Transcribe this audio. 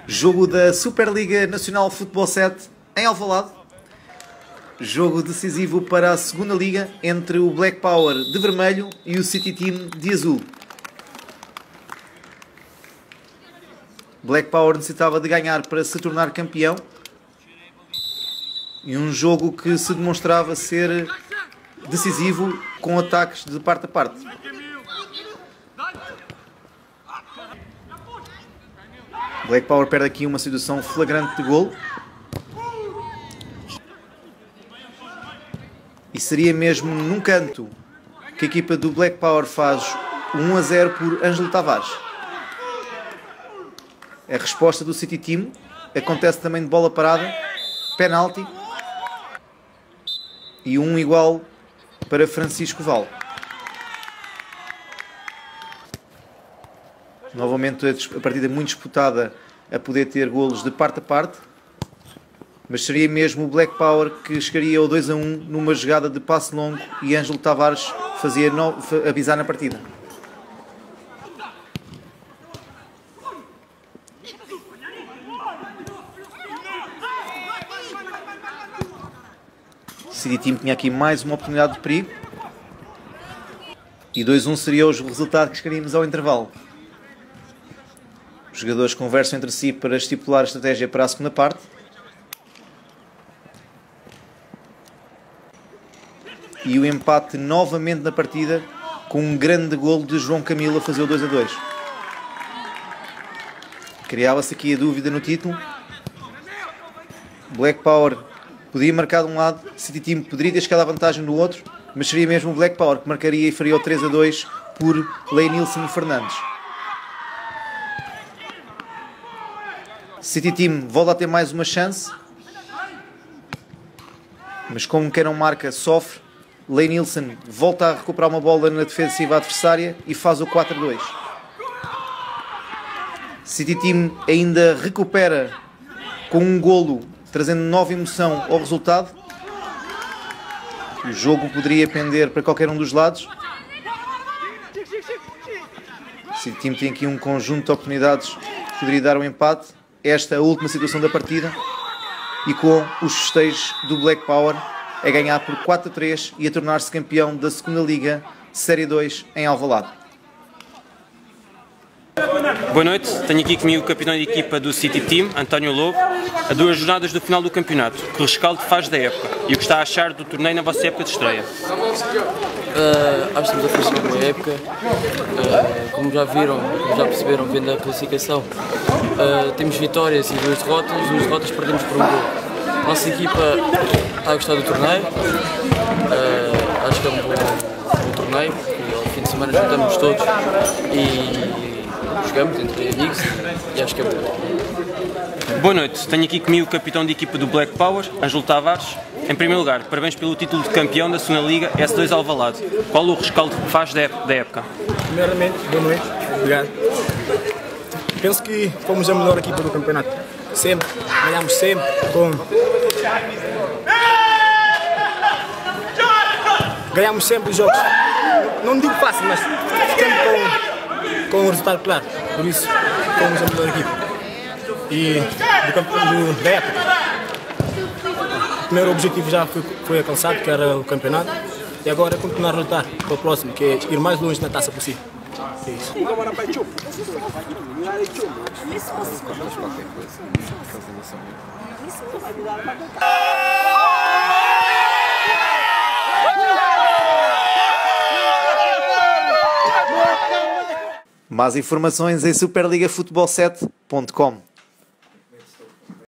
Jogo da Superliga Nacional Futebol 7 em Alvalade. Jogo decisivo para a segunda liga entre o Black Power de vermelho e o City Team de azul. Black Power necessitava de ganhar para se tornar campeão. E um jogo que se demonstrava ser decisivo com ataques de parte a parte. Black Power perde aqui uma situação flagrante de golo. E seria mesmo num canto que a equipa do Black Power faz 1-0 por Ângelo Tavares. A resposta do City Team acontece também de bola parada, penalti e um igual para Francisco Val. Novamente a partida muito disputada, a poder ter golos de parte a parte, mas seria mesmo o Black Power que chegaria ao 2-1 numa jogada de passe longo e Ângelo Tavares fazia avisar na partida. O City Team tinha aqui mais uma oportunidade de perigo e 2-1 seria o resultado que chegaríamos ao intervalo. Os jogadores conversam entre si para estipular a estratégia para a segunda parte. E o empate novamente na partida, com um grande golo de João Camilo a fazer o 2-2. Criava-se aqui a dúvida no título. Black Power podia marcar de um lado, City Team poderia ter chegado à vantagem do outro, mas seria mesmo o Black Power que marcaria e faria o 3-2 por Leynilson Fernandes. City Team volta a ter mais uma chance, mas como quem não marca, sofre. Leynilson volta a recuperar uma bola na defensiva adversária e faz o 4-2. City Team ainda recupera com um golo, trazendo nova emoção ao resultado. O jogo poderia pender para qualquer um dos lados. City Team tem aqui um conjunto de oportunidades que poderia dar um empate. Esta é a última situação da partida e com os festejos do Black Power a ganhar por 4-3 e a tornar-se campeão da segunda liga Série 2 em Alvalade. Boa noite, tenho aqui comigo o capitão de equipa do City Team, António Lobo, a 2 jornadas do final do campeonato. Que rescaldo faz da época e o que está a achar do torneio na vossa época de estreia? Acho que estamos a fazer uma boa época. Como já viram, como já perceberam, vendo a classificação, temos vitórias e duas derrotas perdemos por um gol. A nossa equipa está a gostar do torneio, acho que é um bom torneio, porque ao fim de semana juntamos todos e jogamos entre amigos e acho que é bom. Boa noite, tenho aqui comigo o capitão de equipa do Black Power, Ângelo Tavares. Em primeiro lugar, parabéns pelo título de campeão da segunda liga S2 Alvalade. Qual o rescaldo que faz da época? Primeiramente, boa noite, obrigado. Penso que fomos a melhor equipa do campeonato. Sempre, ganhamos sempre ganhamos sempre os jogos. Não digo fácil, mas sempre com um resultado claro. Por isso, fomos a melhor equipa. E da época, o primeiro objetivo já foi alcançado, que era o campeonato. E agora é continuar a lutar para o próximo, que é ir mais longe na taça possível. É isso. Mais informações em superligafutebol7.com.